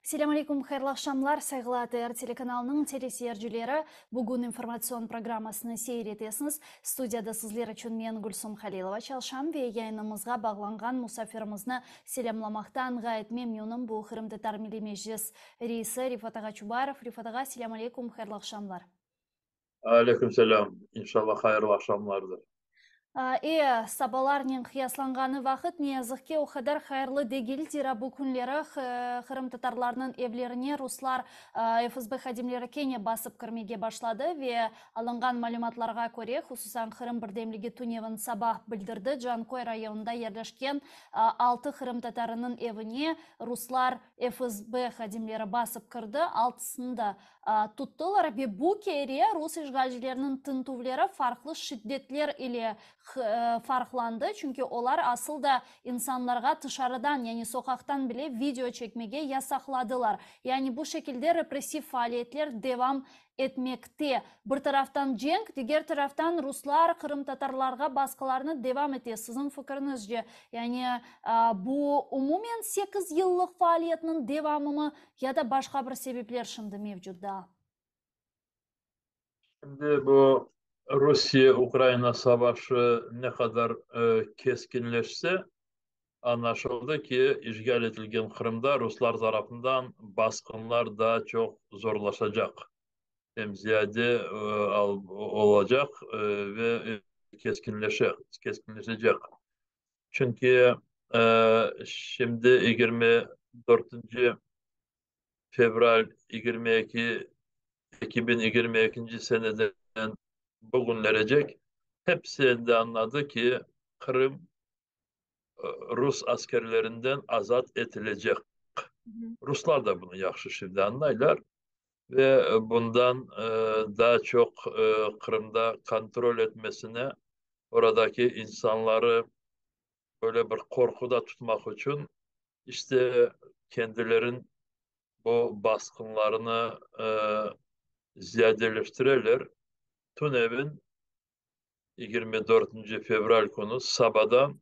Selam aleyküm, hayırlı akşamlar. Saygılar TR telekanalının telesiyercileri. Bugün informasyon programmasını seyretesiniz. Studiyada sizler için ben Gülsüm Halilova çalışam ve yayınımızga bağlangan musafirimizni selamlamaktan gayet memnunum. Bu Kırım'da Tarmili Meclis reisi Rifat Ağa Çubarov. Rifat Ağa, selam aleyküm, hayırlı akşamlar. Aleykümselam. İnşallah hayırlı akşamlardır. Sabalarning kıyaslanğanı vaqt ne yazık ki o kadar hayırlı değil. Zira bu günleri Kırım Tatarlarının evlerine Ruslar FSB xadimleri kene basıp kirmege başladı ve alıngan malumatlarga göre hususan Kırım Birdemligi Tunevin sabah bildirdi. Jankoy rayonunda yerleşken 6 Kırım Tatarının evine Ruslar FSB xadimleri basıp kirdi. Altısında tuttular ve bu kere Rus işgalcilerinin tintuvları farklı şiddetler ile farklandı. Çünkü onlar asıl da insanlara dışarıdan yani sokaktan bile video çekmeye yasakladılar. Yani bu şekilde represif faaliyetler devam etmekte. Bir taraftan cenk, diğer taraftan Ruslar Kırım Tatarlarga baskılarını devam ediyor. Sizin fikrinizce yani bu umumen 8 yıllık faaliyetinin devamı mı ya da başka bir sebepler şimdi mevcut da? Şimdi bu Rusya-Ukrayna savaşı ne kadar keskinleşse anlaşıldı ki işgal edilen Kırım'da Ruslar tarafından baskınlar daha çok zorlaşacak. Hem ziyade olacak ve keskinleşecek. Çünkü şimdi 24. Fevral 22 2022 seneden bugünlerecek hepsinde anladı ki Kırım Rus askerlerinden azat edilecek. Ruslar da bunu yaxşı şimdi anlayırlar ve bundan daha çok Kırım'da kontrol etmesine oradaki insanları böyle bir korkuda tutmak için işte kendilerin bu baskınlarını ziyadeleştirirler. Tunev'in 24. Fevral konu Sabah'dan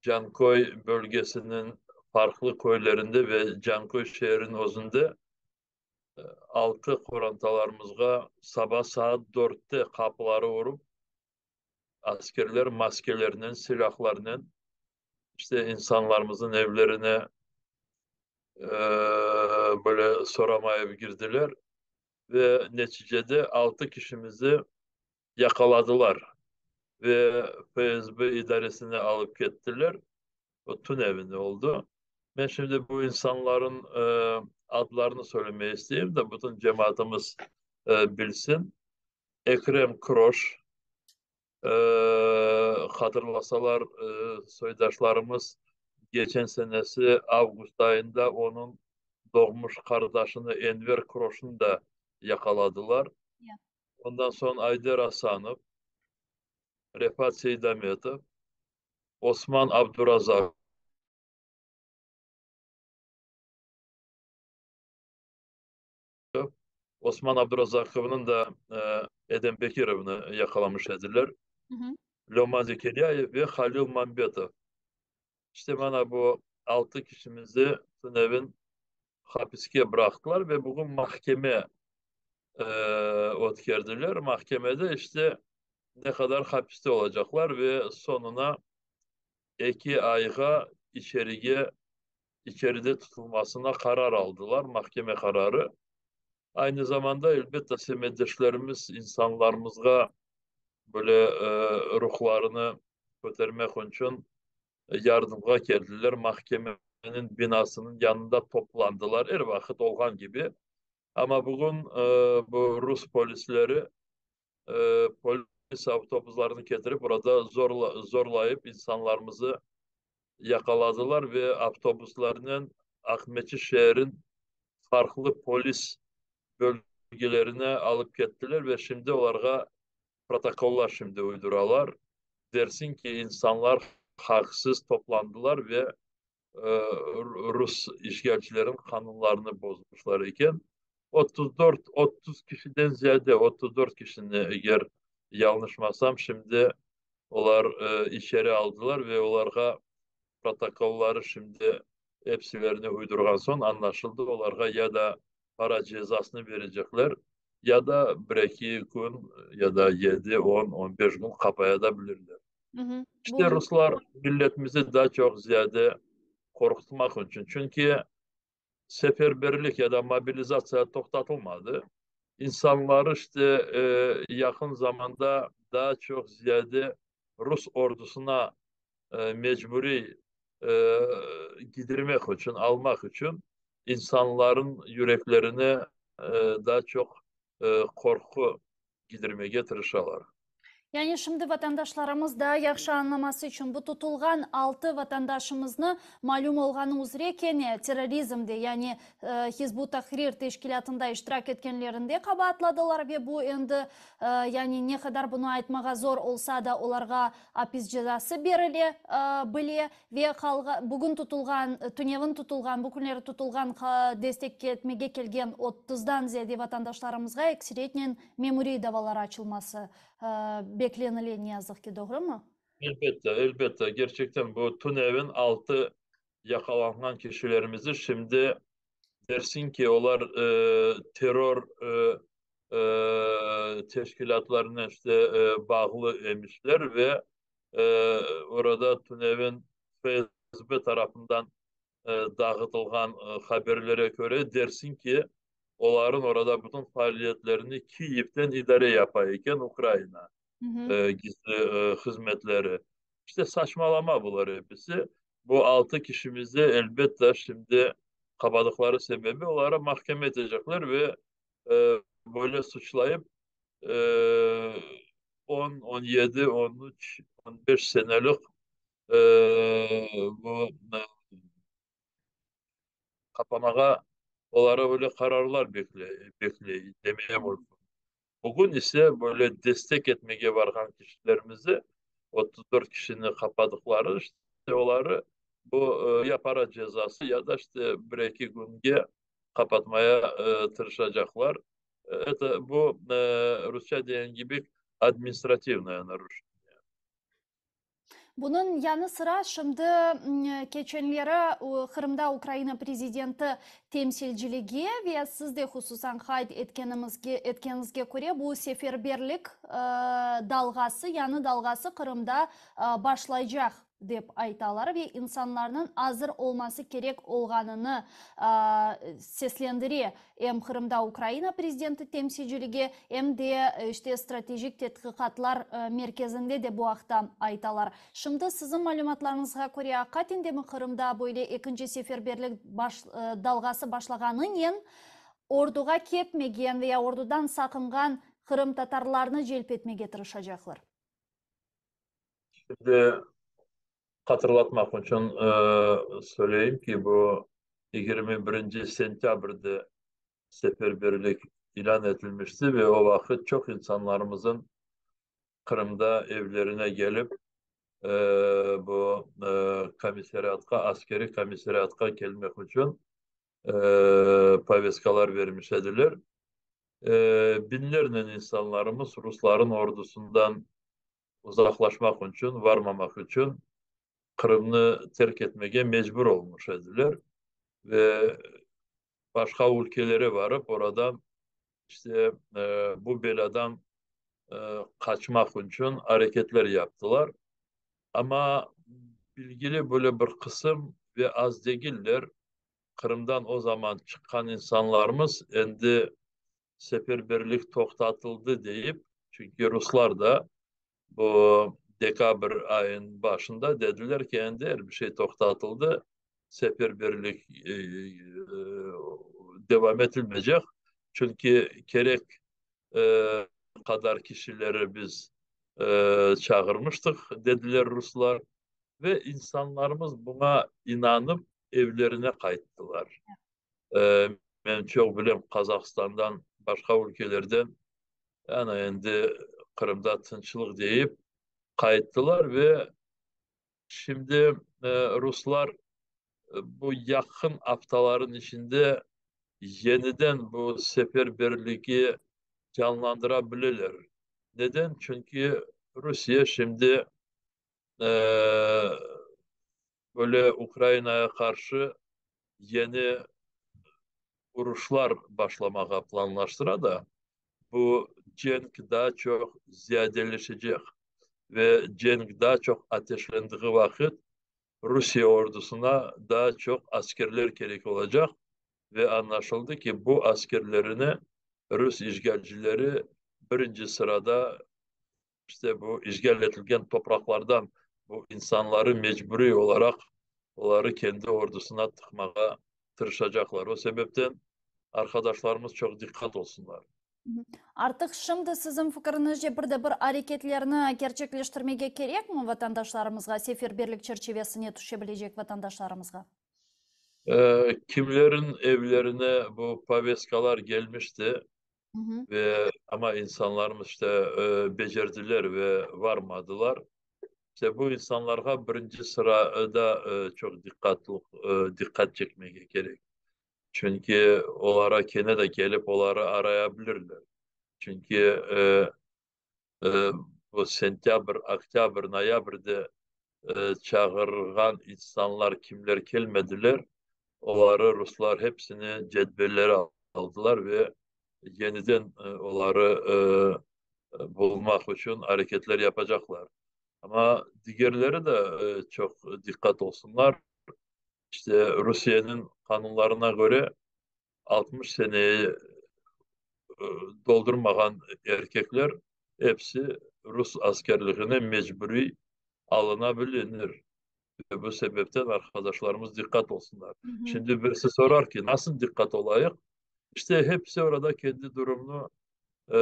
Cankoy bölgesinin farklı köylerinde ve Cankoy şehrin özünde 6 korantalarımızga sabah saat 4'te kapıları vurup askerler maskelerinin, silahlarının işte insanlarımızın evlerine böyle soramayıp girdiler ve neticede 6 kişimizi yakaladılar ve FSB idaresine alıp gittiler. O tün evinde oldu. Ben şimdi bu insanların adlarını söylemeyi isteyeyim de bütün cemaatimiz bilsin. Ekrem Kroş, e, hatırlasalar soydaşlarımız geçen senesi Ağustos ayında onun doğmuş kardeşini Enver Kroş'unu da yakaladılar. Ondan sonra Ayder Hasanov, Refat Seydametov, Osman Abdurazak, Osman Abdurazakov'un da Edem Bekirov'unu yakalamış ediler. Hı hı. Loma Zekeriya ve Halil Mambetov. İşte bana bu 6 kişimizi Tunev'in hapiske bıraktılar ve bugün mahkeme otkerdiler. Mahkemede işte ne kadar hapiste olacaklar ve sonuna 2 ayga içeride tutulmasına karar aldılar. Mahkeme kararı. Aynı zamanda elbette semeddeşlerimiz insanlarımızga böyle ruhlarını götürmek için yardımga geldiler. Mahkemenin binasının yanında toplandılar. Her vakit olgan gibi. Ama bugün bu Rus polisleri polis avtobuslarını getirip burada zorlayıp insanlarımızı yakaladılar ve avtobuslarının Ahmetçi şehrin farklı polis bölgelerine alıp gittiler ve şimdi onlara protokoller şimdi uyduralar. Dersin ki insanlar haksız toplandılar ve Rus işgalcilerin kanunlarını bozmuşlar iken 30 kişiden ziyade 34 kişinin eğer yanlışmasam şimdi onlar içeri aldılar ve onlara protokolları şimdi hepsilerini uydurgan son anlaşıldı. Onlara ya da para cezasını verecekler ya da bir iki gün ya da 7, 10, 15 gün kapaya da bilirler. Hı hı. İşte Ruslar milletimizi daha çok ziyade korkutmak için. Çünkü seferberlik ya da mobilizasyon toktatılmadı. İnsanlar işte yakın zamanda daha çok ziyade Rus ordusuna mecburi e, gidirmek için, almak için insanların yüreklerine e, daha çok korku gidirmeye tırışıyorlar. Yani şimdi vatandaşlarımız da yaxşı anlaması için bu tutulgan 6 vatandaşımızны malum olganı üzere kene terrorizmde yani Hizbut Tahrir teşkilatında iştirak etkenlerinde kabahatladılar ve bu endi yani ne kadar bunu aytmaga zor olsa da onlarga hapis cezası berile bile ve bugün tutulgan Tünevin tutulgan bu günleri tutulgan destek etmege kelgen 30'dan ziyade vatandaşlarımızga ekseriyetinin memuri davalar açılması beklenili ne yazık ki, doğru mu? Elbette, elbette. Gerçekten bu Tunev'in 6 yakalanan kişilerimizi şimdi dersin ki onlar terör teşkilatlarına işte bağlı emişler ve e, orada Tunev'in FSB tarafından dağıtılgan haberlere göre dersin ki onların orada bütün faaliyetlerini Kiev'den idare yapayken Ukrayna Hı hı. gizli hizmetleri. İşte saçmalama bunlar hepsi. Bu 6 kişimizi elbette şimdi kabadıkları sebebi onlara mahkeme edecekler ve böyle suçlayıp e, 10, 17, 13, 15 senelik e, bu kapamağa onlara böyle kararlar bekle demeye vurdu. Bugün ise böyle destek etmeye vargan kişilerimizi 34 kişinin kapadıkları işte onları bu ya para cezası ya da işte bir iki günge kapatmaya tırışacaklar. Evet, bu Rusça diyen gibi administratifная нарушение. Bunun yanı sıra şimdi geçenlere Kırım'da Ukrayna prezidenti temsilciliği ve siz de hususan kayd etkenizge göre bu seferberlik dalgası, yanı dalgası Kırım'da başlayacak dep aytalar ve insanların hazır olması gerek olganını seslendiriyor. Hem Kırım'da Ukrayna prezidenti temsilciliği hem de işte stratejik tetkikatlar merkezinde de bu akta aytalar. Şimdi sizin malumatlarınızga göre hakikaten mi Kırım'da böyle ikinci seferberlik dalgası başlaganın orduga ketmegen veya ordudan sakıngan Kırım Tatarlarını celp etmeye tırışacaklar? Şimdi hatırlatmak için söyleyeyim ki bu 21. sentyabr'da seferberlik ilan edilmişti ve o vakit çok insanlarımızın Kırım'da evlerine gelip e, bu komiseriyatka, askeri komiseriyatka gelmek için e, paveskalar vermiş edilir. Binlerle insanlarımız Rusların ordusundan uzaklaşmak için, varmamak için Kırım'ı terk etmeye mecbur olmuş edilir ve başka ülkelere varıp oradan işte bu beladan kaçmak için hareketler yaptılar. Ama bilgili böyle bir kısım ve az değiller. Kırım'dan o zaman çıkan insanlarımız endi seferberlik toktatıldı deyip çünkü Ruslar da bu dekabr ayın başında dediler ki endi her bir şey toktatıldı. Seferberlik devam edilmeyecek. Çünkü gerek e, kadar kişileri biz çağırmıştık dediler Ruslar ve insanlarımız buna inanıp evlerine kayıttılar. Ben çok bileyim Kazakistan'dan başka ülkelerden yani endi Kırım'da tınçlık deyip kayıttılar ve şimdi Ruslar bu yakın haftaların içinde yeniden bu seferberliği canlandırabilirler. Neden? Çünkü Rusya şimdi e, böyle Ukrayna'ya karşı yeni vuruşlar başlamaya planlaştıra da bu cenk daha çok ziyadeleşecek ve cenk daha çok ateşlendiği vakit Rusya ordusuna daha çok askerler gerek olacak ve anlaşıldı ki bu askerlerini Rus işgalcileri birinci sırada işte bu işgal edilen topraklardan bu insanları mecburi olarak onları kendi ordusuna tıkmaya tırışacaklar. O sebepten arkadaşlarımız çok dikkat olsunlar. Artık şimdi sizin fikrinizce bir hareketlerini gerçekleştirmege gerek mi vatandaşlarımızga, seferberlik çerçevesine düşebilecek vatandaşlarımızga? Kimlerin evlerine bu paveskalar gelmişti Hı hı. ve ama insanlarımız işte becerdiler ve varmadılar. İşte bu insanlara birinci sırada çok dikkat çekmeye gerek. Çünkü onlara kene de gelip onları arayabilirler. Çünkü e, bu sentyabr, oktyabr, noyabr'da çağırgan insanlar kimler gelmediler. Onları Ruslar hepsini cedvellere aldılar ve yeniden onları bulmak için hareketler yapacaklar. Ama diğerleri de çok dikkat olsunlar. İşte Rusya'nın kanunlarına göre 60 seneyi e, doldurmayan erkekler hepsi Rus askerliğine mecburi alınabilir. Ve bu sebepten arkadaşlarımız dikkat olsunlar. Hı hı. Şimdi birisi sorar ki nasıl dikkat olayım? İşte hepsi orada kendi durumunu, e,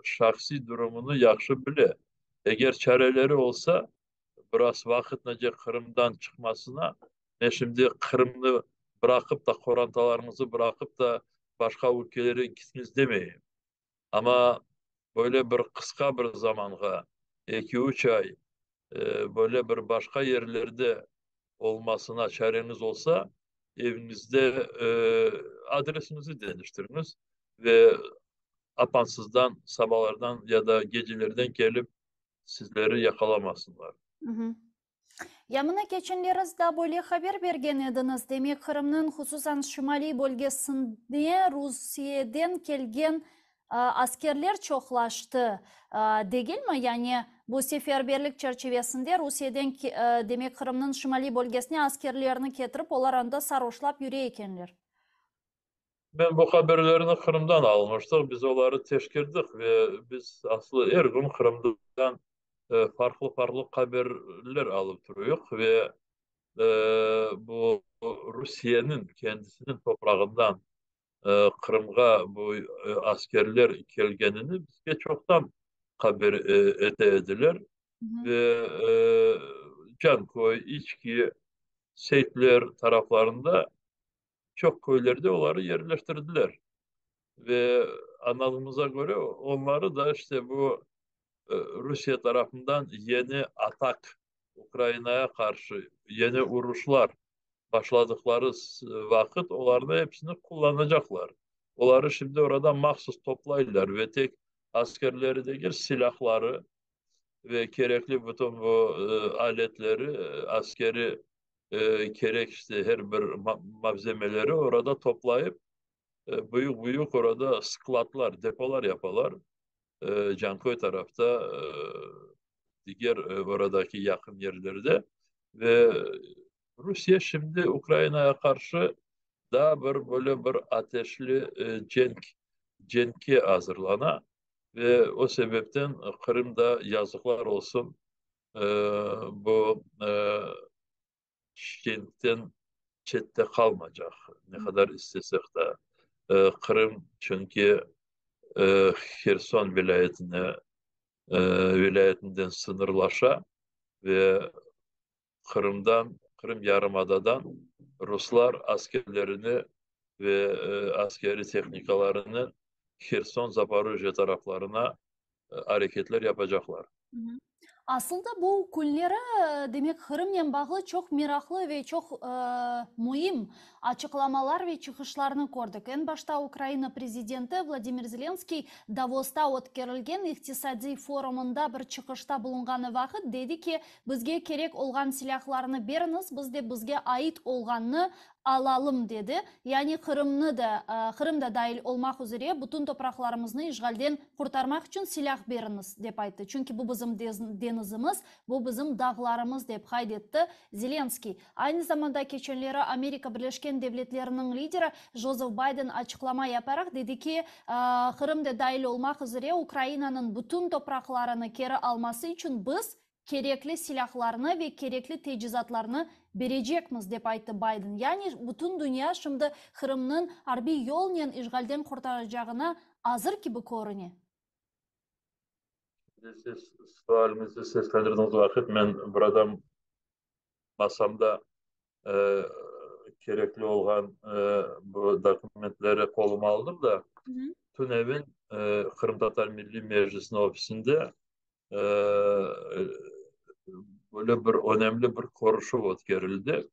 şahsi durumunu yaxşı bile. Eğer çareleri olsa biraz vakit nece Kırım'dan çıkmasına ne şimdi Kırım'ı bırakıp da korantalarımızı bırakıp da başka ülkelere gitmeniz demeyin. Ama böyle bir kısa bir zamanda 2-3 ay böyle bir başka yerlerde olmasına çareniz olsa evinizde adresinizi değiştiriniz ve apansızdan sabahlardan ya da gecelerden gelip sizleri yakalamasınlar. Hı hı. Yamına geçenlerizde böyle haber bergen ediniz. Demek Kırım'ın hususan şimali bölgesinde Rusya'dan kelgen askerler çoklaştı. Değil mi? Yani bu seferberlik çerçevesinde Rusya'dan demek Kırım'ın şimali bölgesine askerlerini getirip onlar anda sarhoşlap yürüyekenler. Ben bu haberlerini Kırım'dan almıştık. Biz onları teşkirdik ve biz aslında her gün Kırım'dan farklı farklı haberler alıp duruyoruz ve e, bu Rusya'nın kendisinin toprağından Kırım'a bu askerler gelgenini bizge çoktan haber ediler Hı hı. ve Cankoy, İçki, Seyitler taraflarında çok köylerde onları yerleştirdiler. Ve anladığımıza göre onları da işte bu Rusya tarafından yeni atak, Ukrayna'ya karşı yeni vuruşlar başladıkları vakit onların hepsini kullanacaklar. Onları şimdi orada mahsus toplayırlar ve tek askerleri değil silahları ve gerekli bütün bu aletleri, askeri gerek işte her bir malzemeleri orada toplayıp büyük büyük orada skladlar, depolar yaparlar. Cankoy tarafta diğer oradaki yakın yerlerde ve Rusya şimdi Ukrayna'ya karşı daha bir böyle bir ateşli cenki hazırlana ve o sebepten Kırım'da yazıklar olsun e, bu cenkten çette kalmayacak. Ne kadar istesek de Kırım çünkü e, Kherson vilayetinden sınırlaşa ve Kırım Yarımada'dan Ruslar askerlerini ve askeri teknikalarını Kherson, Zaporojye taraflarına hareketler yapacaklar. Hı hı. Aslında bu kunlere demek Kırım'la bağlı çok meraklı ve çok mühim açıklamalar ve çıkışlarını gördük. En başta Ukrayna prezidenti Vladimir Zelenskiy Davos'ta o'tkazilgan iqtisodiy forumunda bir çıkışta bulunganı vakit dedi ki bizge kerek olgan silahlarını beriniz, biz de bizge ait olganını alalım dedi. Yani Kırım'da dahil olmak üzere bütün topraklarımızı işgalden kurtarmak için silah beriniz dep aytты. Çünkü bu bizim denizimiz, bu bizim dağlarımız dep kaydetti Zelenskiy. Aynı zamanda geçenleri Amerika Birleşken Devletleri'nin lideri Joseph Biden açıklama yaparak dedi ki Kırım'da dahil olmak üzere Ukrayna'nın bütün topraklarını geri alması için biz gerekli silahlarını ve gerekli teçhizatlarını verecekmiz dep aytты Biden. Yani bütün dünya şimdi Kırım'ın harbiy yolla işgalden kurtaracağına hazır gibi görünüyor. Siz sualimizi seslendirdiğiniz vakit ben buradan masamda e, gerekli olan bu dokümentleri koluma aldım da Hı hı. TÜNEV'in Kırım Tatar Milli Meclisi'nin ofisinde e, böyle bir önemli bir konuşu ötkerildi.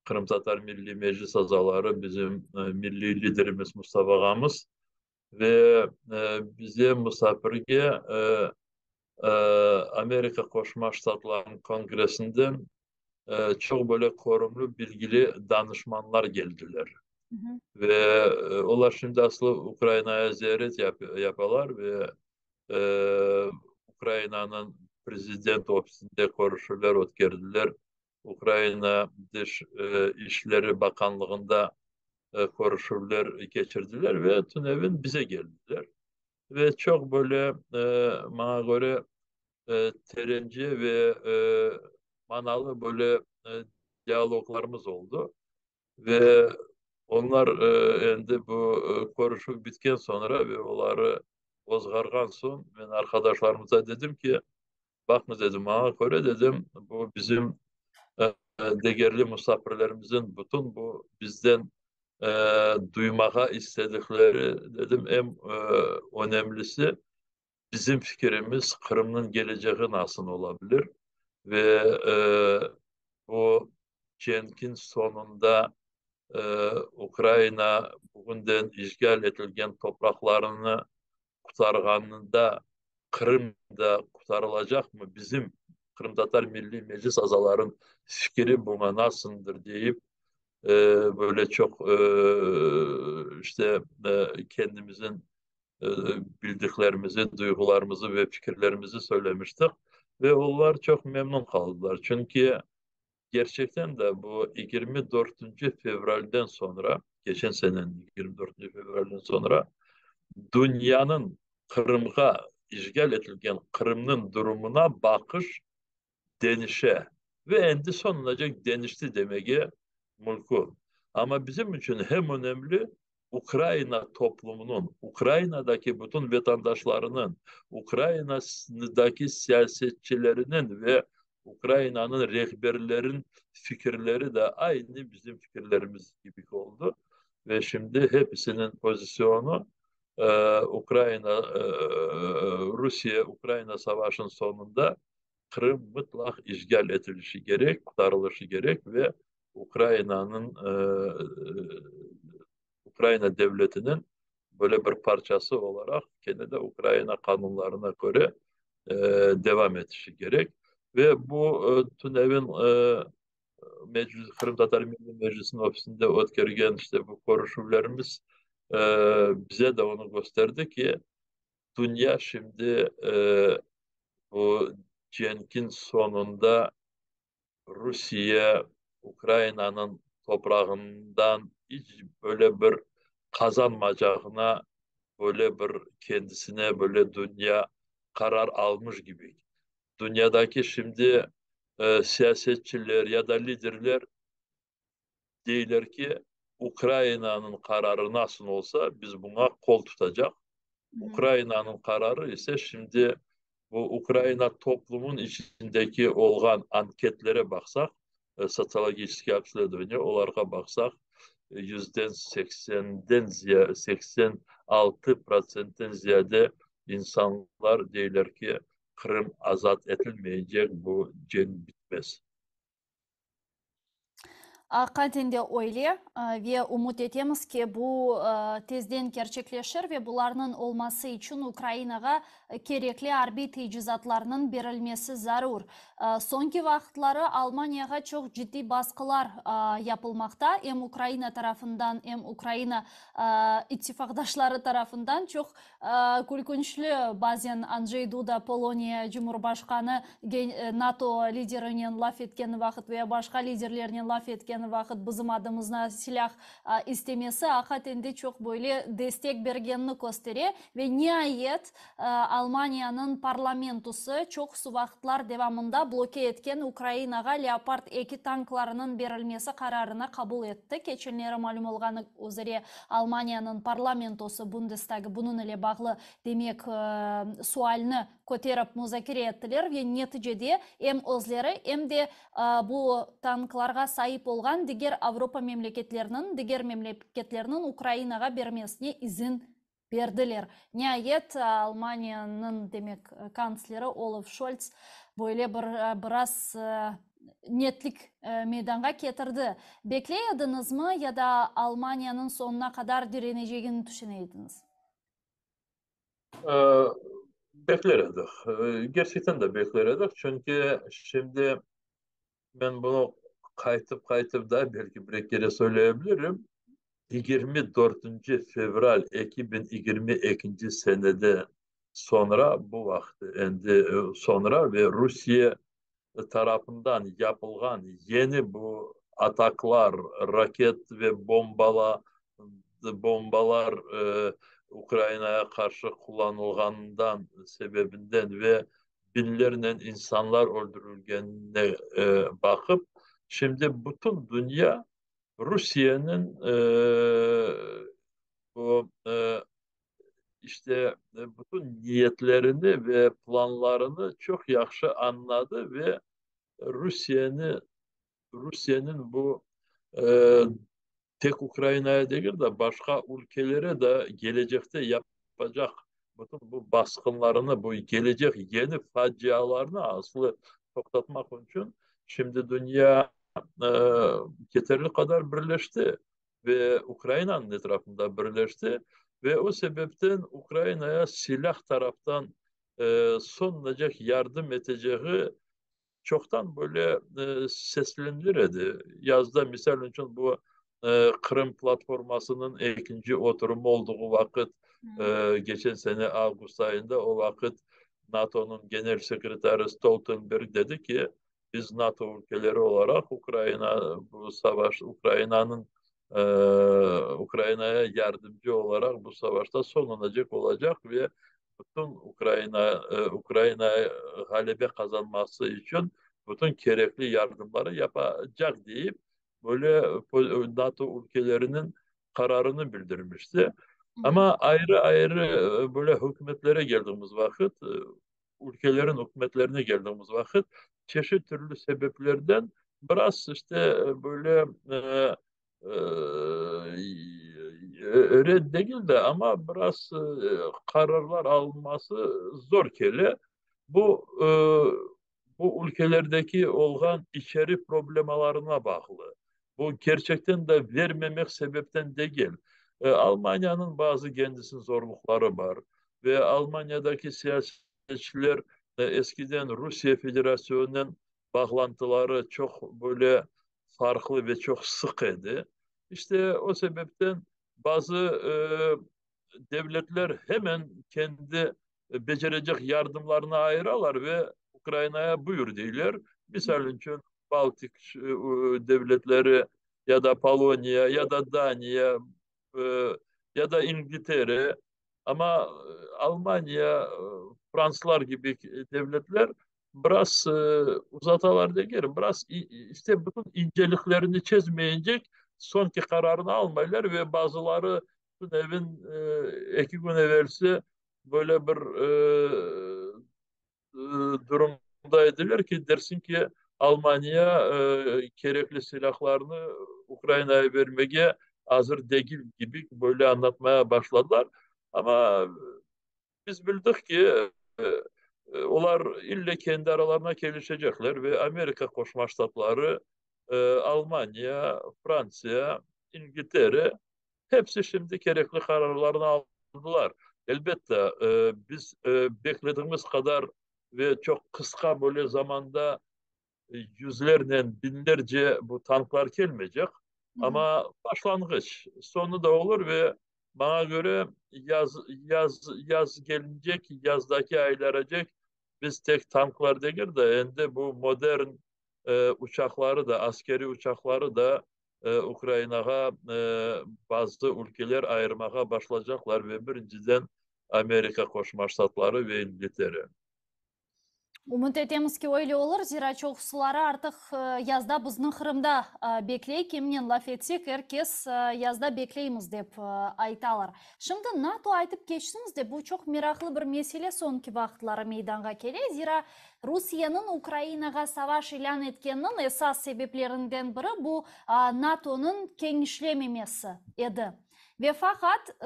Kırım Tatar Milli Meclis azaları bizim milli liderimiz Mustafa Ağamız ve bize misafirge e, Amerika Koşma Ştatları'nın kongresinden çok böyle korumlu bilgili danışmanlar geldiler. Hı hı. Ve onlar şimdi aslında Ukrayna'ya ziyaret yapıyorlar ve e, Ukrayna'nın prezident ofisinde konuşurlar, ötkerdiler. Ukrayna Dış İşleri Bakanlığı'nda konuşurlar, geçirdiler ve TÜNEV'in bize geldiler. Ve çok böyle bana göre terenci ve manalı böyle diyaloglarımız oldu. Ve onlar endi bu konuşup bitken sonra ve onları bozgargan son ben arkadaşlarımıza dedim ki bakma dedim bana göre dedim bu bizim değerli misafirlerimizin bütün bu bizden e, duymaya istedikleri dedim en önemlisi bizim fikrimiz Kırım'ın geleceği nasıl olabilir ve e, bu Cenk'in sonunda Ukrayna bugünden işgal edilgen topraklarını kurtarganında Kırım'da kurtarılacak mı? Bizim Kırım Tatar Milli Meclis azaların fikri buna nasıldır deyip e, böyle çok işte kendimizin e, bildiklerimizi, duygularımızı ve fikirlerimizi söylemiştik. Ve onlar çok memnun kaldılar. Çünkü gerçekten de bu 24. fevralden sonra, geçen senenin 24. fevralden sonra dünyanın Kırım'a işgal edilgen Kırım'ın durumuna bakış denişe ve endi sonlanacak denişti demeye mümkün. Ama bizim için hem önemli Ukrayna toplumunun, Ukrayna'daki bütün vatandaşlarının, Ukrayna'daki siyasetçilerinin ve Ukrayna'nın rehberlerin fikirleri de aynı bizim fikirlerimiz gibi oldu. Ve şimdi hepsinin pozisyonu Rusya-Ukrayna savaşının sonunda Kırım mutlak işgal edilişi gerek, kurtarılışı gerek ve Ukrayna'nın Ukrayna devletinin böyle bir parçası olarak kendi de Ukrayna kanunlarına göre e, devam etişi gerek. Ve bu TÜNEV'in Kırım Tatar Milli Meclisi'nin ofisinde ötkergen işte bu konuşmalarımız e, bize de onu gösterdi ki dünya şimdi bu Cenk'in sonunda Rusya, Ukrayna'nın toprağından hiç böyle bir kazanmayacağına böyle bir kendisine böyle dünya karar almış gibi. Dünyadaki şimdi siyasetçiler ya da liderler değiller ki Ukrayna'nın kararı nasıl olsa biz buna kol tutacak. Hı hı. Ukrayna'nın kararı ise şimdi bu Ukrayna toplumun içindeki olgan anketlere baksak, sosyolojik yapılarına onlara baksak, %80'den ziyade 86%'den ziyade insanlar diyorlar ki Kırım azat edilmeyecek, bu ceng bitmez. Кантен де ойле, ве умут етеміз ке бұл тезден керчеклешір ве бұларның олмасы үшін Украинаға кереклі арби тейджизатларының берілмесі зарур. Сонки вақытлары Алманияға çok ciddi baskılar yapılmakta. Hem Ukrayna tarafından hem Ukrayna ittifakdaşları tarafından çok kulkunçlu bazen Andrzej Duda Polonya Cumhurbaşkanı NATO liderinin laf etken vaqt ve başka liderlerinin laf etken vaqt bizim adımızna silah istemesi hakikaten çok böyle destek bergenini gösteriyor ve nihayet Almanya'nın parlamentosu çok su vaqtlar devamında bloke etken Ukraynaga Leopard 2 tanklarının berilmesi kararını kabul etti. Keçenlere malum olğanı üzere Almanya'nın parlamentosu Bundestagı bunun ile bağlı demek sualını koterip muzakere ettiler ve neticede hem özleri hem de bu tanklarga sahip olgan diğer Avrupa memleketlerinin Ukraynaga bermesine izin berdiler. Nihayet Almanya'nın demek kansleri Olaf Scholz böyle biraz netlik meydana getirdi. Bekleyediniz mi ya da Almanya'nın sonuna kadar direneceğini düşüneydiniz? Beklerdik. Gerçekten de beklerdik. Çünkü şimdi ben bunu kayıtıp da belki bir kere söyleyebilirim. 24. Fevral 2022 senede sonra bu vakti endi sonra ve Rusya tarafından yapılan yeni bu ataklar, raket ve bombalar Ukrayna'ya karşı kullanılgandan sebebinden ve binlerle insanlar öldürülgenine bakıp şimdi bütün dünya Rusya'nın bu işte bütün niyetlerini ve planlarını çok yaxşı anladı ve Rusya'nın bu e, tek Ukrayna'ya değil de başka ülkelere de gelecekte yapacak bütün bu baskınlarını, bu gelecek yeni facialarını aslı toktatmak için şimdi dünya e, yeterli kadar birleşti ve Ukrayna'nın etrafında birleşti ve o sebepten Ukrayna'ya silah taraftan sonlanacak yardım edeceği çoktan böyle seslendirildi. Yazda misal için bu Kırım platformasının ikinci oturumu olduğu vakit geçen sene Ağustos ayında o vakit NATO'nun Genel Sekreteri Stoltenberg dedi ki biz NATO ülkeleri olarak bu savaş e, Ukrayna'ya yardımcı olarak bu savaşta sonlanacak olacak ve bütün Ukrayna galebe kazanması için bütün gerekli yardımları yapacak deyip böyle NATO ülkelerinin kararını bildirmişti. Ama ayrı ayrı böyle hükümetlere geldiğimiz vakit, ülkelerin hükümetlerine geldiğimiz vakit çeşit türlü sebeplerden biraz işte böyle e, red değil de ama biraz kararlar alınması zor kele. Bu bu ülkelerdeki olgan içeri problemalarına bağlı. Bu gerçekten de vermemek sebepten değil. Almanya'nın bazı kendisinin zorlukları var ve Almanya'daki siyasetçiler eskiden Rusya Federasyonu'nun bağlantıları çok böyle farklı ve çok sık idi. İşte o sebepten bazı devletler hemen kendi becerecek yardımlarını ayırırlar ve Ukrayna'ya buyur diyorlar. Misal için Baltık devletleri ya da Polonya ya da Danya e, ya da İngiltere ama Almanya, Fransızlar gibi devletler biraz uzatalar değil, biraz işte bütün inceliklerini çizmeyecek sonki kararını almaylar ve bazıları bu evin 2 gün evvelsi böyle bir e, durumdaydılar ki dersin ki Almanya gerekli silahlarını Ukrayna'ya vermeye hazır değil gibi böyle anlatmaya başladılar. Ama biz bildik ki Onlar ille kendi aralarına gelişecekler ve Amerika Koşma Ştatları, Almanya, Fransa, İngiltere hepsi şimdi gerekli kararlarını aldılar. Elbette biz beklediğimiz kadar ve çok kısa böyle zamanda yüzlerle binlerce bu tanklar gelmeyecek. Hı hı. Ama başlangıç sonu da olur ve bana göre yaz gelecek, yazdaki aylaracak biz tek tanklar değil de hem bu modern uçakları da askeri uçakları da Ukrayna'ya bazı ülkeler ayırmaya başlayacaklar ve birinciden Amerika Koşma Ştatları ve İngiltere. Umut etemiz ki öyle olur. Zira çok suları artık yazda bizning Kırım'da bekley. Kimden laf etsek herkes yazda bekleyimiz dep aytalar. Şimdi NATO aytıp geçtiniz de bu çok meraklı bir mesele sonki vaqtları meydanga kele. Zira Rusya'nın Ukrayna'ga savaş ilan etkeninin esas sebeplerinden biri bu NATO'nun kengişlememesi edi. Ve fakat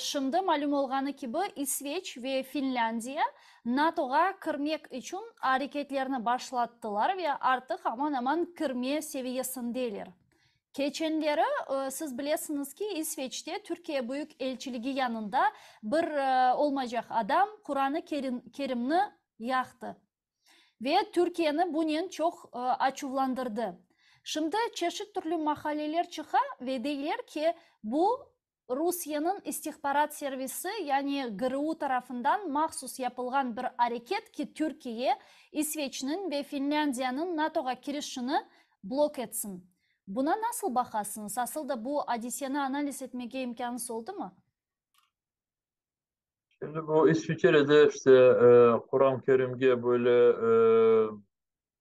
şimdi malum olganı gibi İsveç ve Finlandiya NATO'ga kirmek için hareketlerini başlattılar ve artık aman aman kirme seviyesindeler. Geçenleri siz bilesiniz ki İsveç'te Türkiye Büyük Elçiliği yanında bir olmayacak adam Kur'an-ı Kerim'ni yaktı. Ve Türkiye'ni bunun çok açıvlandırdı. Şimdi çeşit türlü makaleler çıka ve deyler ki bu Rusya'nın istihbarat servisi yani GRU tarafından mahsus yapılgan bir hareket ki Türkiye, İsveç'in ve Finlandiya'nın NATO'ga girişini blok etsin. Buna nasıl bakasınız? Asıl da bu adisyonu analiz etmeye imkanınız oldu mu? Şimdi bu İsviçre'de işte Kur'an-ı Kerim'e böyle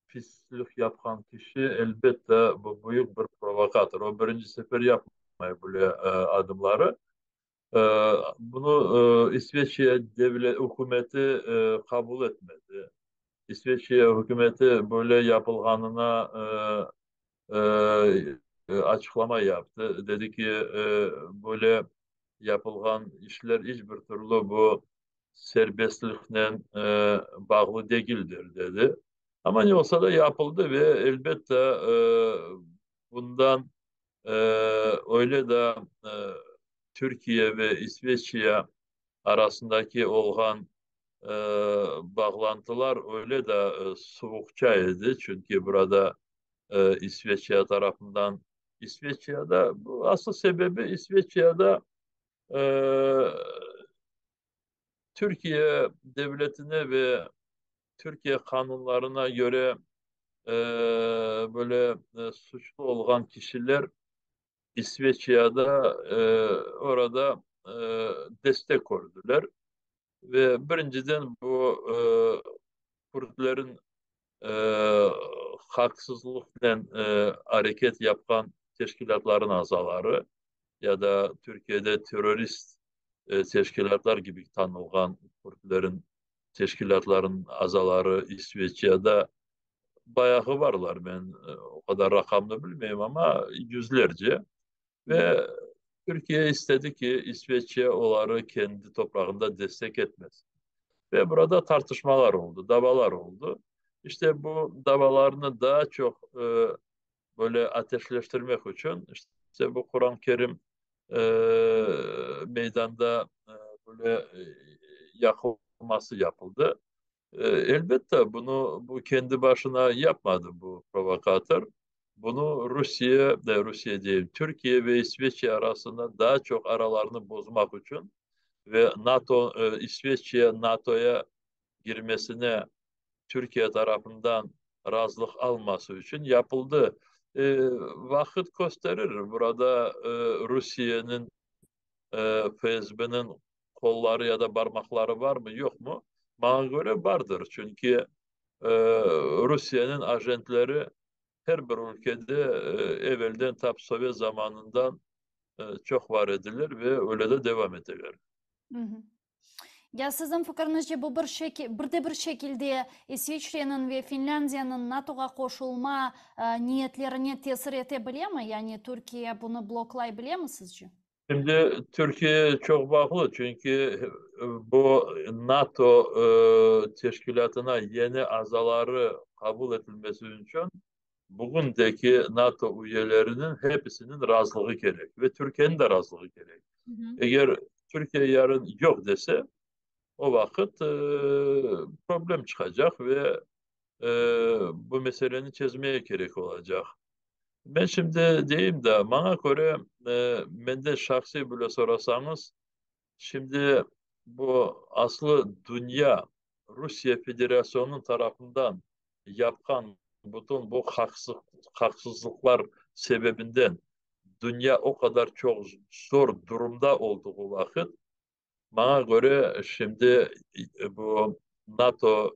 pislik yapan kişi elbette bu büyük bir provokatör. O birinci sefer yapmıyor böyle adımları. E, Bunu İsveç'e devlet hükümeti kabul etmedi. İsveç'e hükümeti böyle yapılganına açıklama yaptı. Dedi ki böyle yapılgan işler hiçbir türlü bu serbestlikle bağlı değildir dedi. Ama ne olsa da yapıldı ve elbette bundan e, öyle de Türkiye ve İsveç'e arasındaki olan e, bağlantılar öyle de soğukçaydı. Çünkü burada İsveçya tarafından İsveçya'da bu asıl sebebi İsveçya'da e, Türkiye devletine ve Türkiye kanunlarına göre e, böyle suçlu olan kişiler İsveçya'da orada destek koydular ve birinciden bu Kürtlerin e, haksızlıkla hareket yapan teşkilatların azaları ya da Türkiye'de terörist teşkilatlar gibi tanınan Kürtlerin teşkilatların azaları İsveçya'da bayağı varlar. Ben o kadar rakamını bilmiyorum ama yüzlerce Hı hı. ve Türkiye istedi ki İsveçya onları kendi toprağında destek etmez. Ve burada tartışmalar oldu, davalar oldu. İşte bu davalarını daha çok böyle ateşleştirmek için işte bu Kur'an-ı Kerim e, meydanda böyle yakılması yapıldı. Elbette bunu bu kendi başına yapmadı bu provokatör. Bunu Rusya değil, Türkiye ve İsveçye arasında daha çok aralarını bozmak için ve İsveçye NATO'ya girmesine Türkiye tarafından razılık alması için yapıldı. Vakit gösterir. Burada Rusya'nın, FSB'nin kolları ya da parmakları var mı yok mu? Bana göre vardır. Çünkü e, Rusya'nın ajentleri her bir ülkede evvelden Sovyet zamanından çok var edilir ve öyle de devam ederler. Hı hı. Ya sizin fikrinizce bu bir şekilde İsviçre'nin ve Finlandiya'nın NATO'ga koşulma niyetlerine tesir edebilir mi? Yani Türkiye bunu bloklayabilir mi sizce? Şimdi Türkiye çok bağlı çünkü bu NATO teşkilatına yeni azaları kabul edilmesi için bugündeki NATO üyelerinin hepsinin razılığı gerek ve Türkiye'nin de razılığı gerek. Hı hı. Eğer Türkiye yarın yok dese o vakit problem çıkacak ve e, bu meselenin çözmeye gerek olacak. Ben şimdi diyeyim de bana göre bende şahsi bile sorarsanız şimdi bu aslı dünya Rusya Federasyonu'nun tarafından yapılan bütün bu haksızlıklar sebebinden dünya o kadar çok zor durumda olduğu vakit bana göre şimdi bu NATO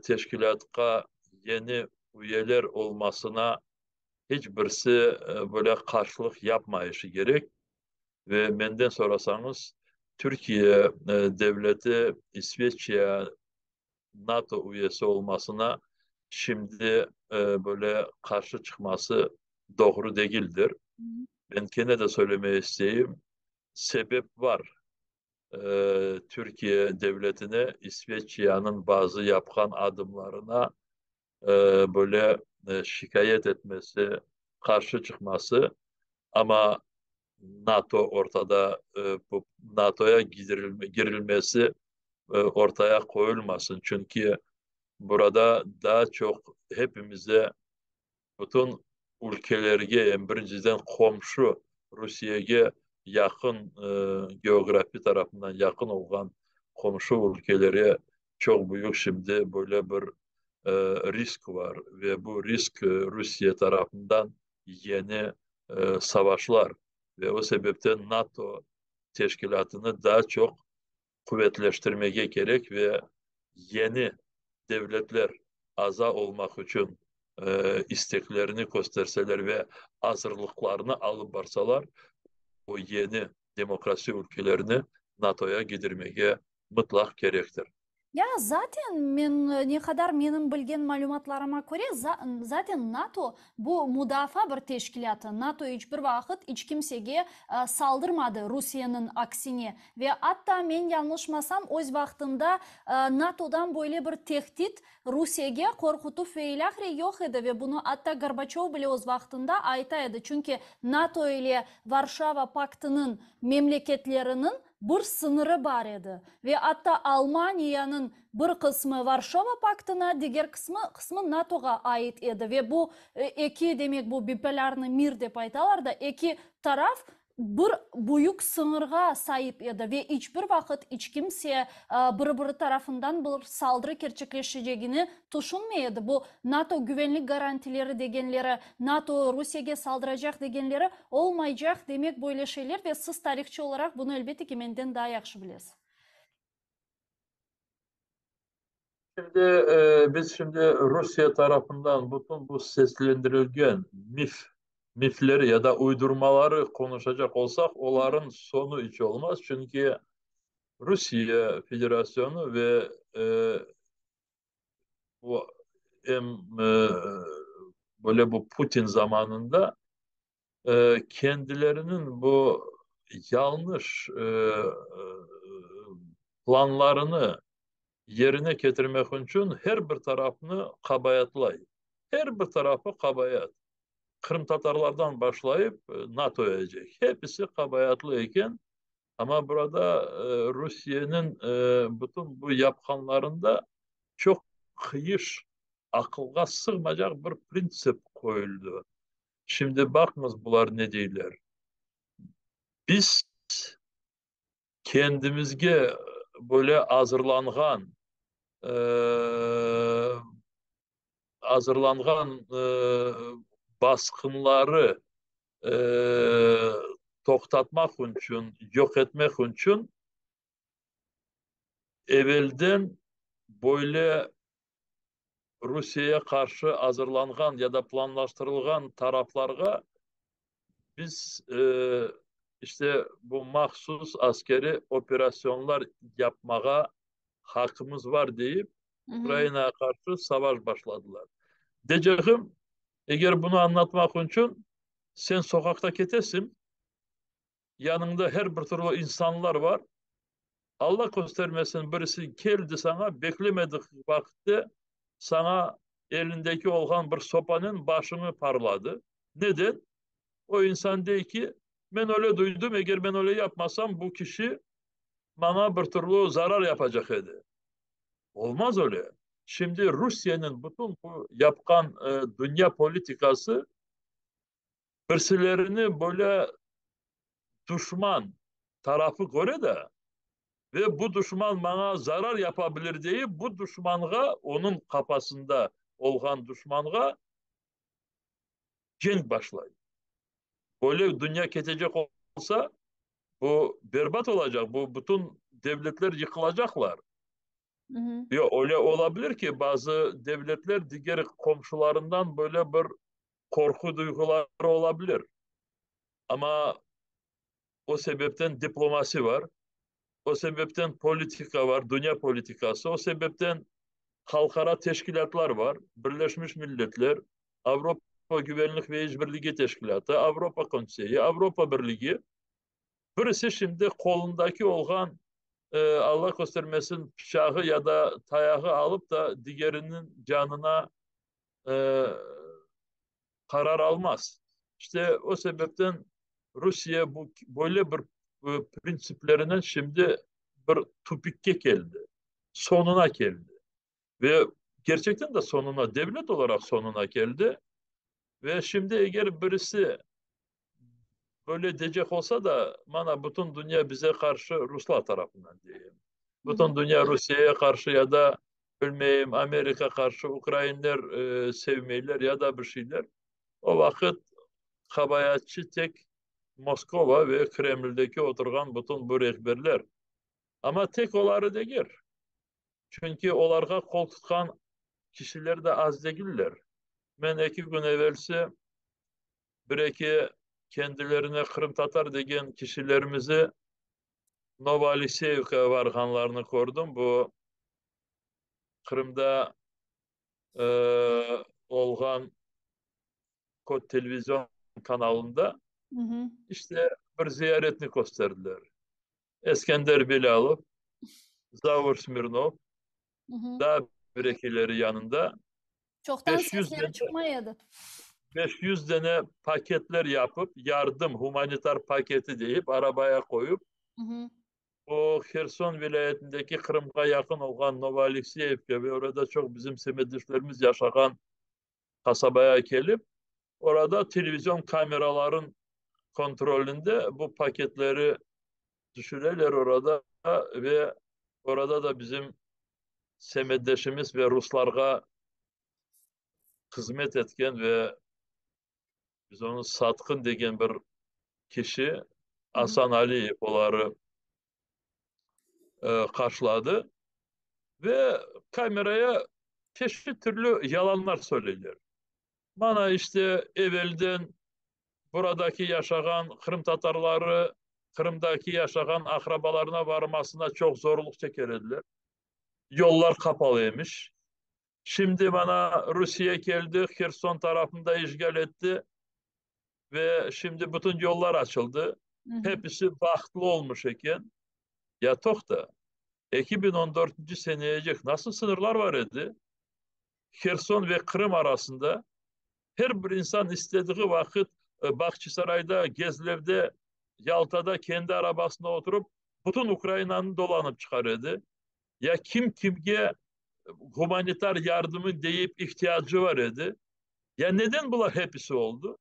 teşkilatına yeni üyeler olmasına hiçbirisi böyle karşılık yapmayışı gerek. Ve benden sorarsanız Türkiye devleti İsveç'e NATO üyesi olmasına şimdi böyle karşı çıkması doğru değildir. Ben gene de söylemeyi isteyeyim. Sebep var. Türkiye devletine İsveç'in bazı yapılan adımlarına e, böyle şikayet etmesi, karşı çıkması ama NATO ortada bu NATO'ya girilmesi ortaya koyulmasın. Çünkü burada daha çok hepimize bütün ülkelerge birinciden komşu Rusya'ya yakın geografi tarafından yakın olan komşu ülkelere çok büyük şimdi böyle bir e, risk var ve bu risk Rusya tarafından yeni savaşlar ve o sebepten NATO teşkilatını daha çok kuvvetleştirmeye gerek ve yeni devletler aza olmak için isteklerini gösterseler ve hazırlıklarını alıp varsalar o yeni demokrasi ülkelerini NATO'ya gidirmeye mutlak gerektir. Ya zaten ne kadar benim bilgen malumatlarıma göre zaten NATO bu müdafaa bir teşkilatı. NATO hiçbir vakit hiç kimseye saldırmadı Rusya'nın aksine. Ve hatta men yanlışmasam öz vaktinde NATO'dan böyle bir tehdit Rusya'ya korkutup feylahre yok idi. Ve bunu hatta Gorbaçov bile öz vaktinde aytaydı. Çünkü NATO ile Varşava Paktı'nın memleketlerinin bir sınırı var idi. Ve hatta Almanya'nın bir kısmı Varşova Paktı'na, diğer kısmı NATO'ga ait idi. Ve bu iki demek bu bipolarny mir dep aytalar da iki taraf bir büyük sınırga sahip edi ve hiçbir vakit hiç kimse bir tarafından bir saldırı gerçekleşeceğini düşünmeydi. Bu NATO güvenlik garantileri degenleri, NATO Rusya'ya saldıracak degenleri olmayacak demek böyle şeyler ve siz tarihçi olarak bunu elbette ki menden daha yaxşı bilesiz. Şimdi biz şimdi Rusya tarafından bütün bu seslendirilgen mifleri ya da uydurmaları konuşacak olsak onların sonu hiç olmaz. Çünkü Rusya Federasyonu ve e, bu em, e, böyle bu Putin zamanında kendilerinin bu yanlış planlarını yerine getirmek için her bir tarafını kabayatlay. Her bir tarafı kabayat. Kırım Tatarlardan başlayıp NATO'ya gelecek. Hepsi kabayatlı iken ama burada Rusya'nın bütün bu yapkanlarında çok kıyış, akılga sığmayacak bir prensip koyuldu. Şimdi bakınız bunlar ne diyorlar. Biz kendimizge böyle e, hazırlanan baskınları e, toktatmak için, yok etmek için evvelden böyle Rusya'ya karşı hazırlanan ya da planlaştırılgan taraflara biz işte bu mahsus askeri operasyonlar yapmaya hakkımız var deyip Hı hı. Ukrayna'ya karşı savaş başladılar. Diyeceğim, eğer bunu anlatmak için sen sokakta ketesin, Yanında her bir türlü insanlar var. Allah göstermesin birisi geldi sana beklemedik vakitte sana elindeki olan bir sopanın başını parladı. Neden? O insan değil ki ben öyle duydum eğer ben öyle yapmasam bu kişi bana bir türlü zarar yapacak dedi. Olmaz öyle. Şimdi Rusya'nın bütün bu yapkan dünya politikası birisilerini böyle düşman tarafı göre de ve bu düşman bana zarar yapabilir diye bu düşmanğa onun kafasında olan düşmanğa cenk başlayın. Böyle dünya ketecek olsa bu berbat olacak. Bu bütün devletler yıkılacaklar. Hı hı. Ya öyle olabilir ki bazı devletler diğer komşularından böyle bir korku duyguları olabilir. Ama o sebepten diplomasi var. O sebepten politika var, dünya politikası. O sebepten halkara teşkilatlar var. Birleşmiş Milletler, Avrupa Güvenlik ve İşbirliği Teşkilatı, Avrupa Konseyi, Avrupa Birliği. Birisi şimdi kolundaki olan Allah göstermesin bıçağı ya da tayağı alıp da diğerinin canına e, karar almaz. İşte o sebepten Rusya bu böyle bir prensiplerinin şimdi bir tüpükke geldi. Sonuna geldi. Ve gerçekten de sonuna, devlet olarak sonuna geldi. Ve şimdi eğer birisi böyle diyecek olsa da bana bütün dünya bize karşı Ruslar tarafından diyeyim. Hı hı. Bütün dünya Rusya'ya karşı ya da bilmeyeyim Amerika karşı Ukraynalılar sevmeyler ya da bir şeyler. O vakit kabayatçı tek Moskova ve Kreml'deki oturgan bütün bu rehberler. Ama tek onları değil. Çünkü onlara kol tutan kişiler de az değiller. Ben 2 gün evvelsi bir iki kendilerine Kırım Tatar degen kişilerimizi Novoalexeyevka varganlarını gördüm. Bu Kırım'da olgan Kod televizyon kanalında Hı hı. işte bir ziyaretini gösterdiler. Eskender Bilalov, Zavur Smirnov, Hı hı. daha bir yanında Çoktan 500 sesleri tane çıkmayadı. 500 tane paketler yapıp yardım, humanitar paketi deyip arabaya koyup Hı hı. o Kherson vilayetindeki Kırım'a yakın olan Novoalexeyevka ve orada çok bizim semedişlerimiz yaşayan kasabaya gelip orada televizyon kameraların kontrolünde bu paketleri düşürürler orada ve orada da bizim semeddeşimiz ve Ruslarga hizmet etken ve biz onu Satkın degen bir kişi Hı hı. Hasan Ali onları karşıladı ve kameraya çeşitli türlü yalanlar söylediler. Bana işte evvelden buradaki yaşayan Kırım Tatarları Kırım'daki yaşayan akrabalarına varmasına çok zorluk çekerdiler. Yollar kapalıymış. Şimdi bana Rusya geldi, Kherson tarafında işgal etti ve şimdi bütün yollar açıldı. Hı hı. Hepsi bahtlı olmuş iken. Ya da 2014 seneyecek nasıl sınırlar var idi? Kherson ve Kırım arasında her bir insan istediği vakit Bahçesaray'da, Gezlev'de, Yalta'da kendi arabasına oturup bütün Ukrayna'nı dolanıp çıkarıyordu. Ya kim kimge humanitar yardımı deyip ihtiyacı var idi. Ya neden bunlar hepsi oldu?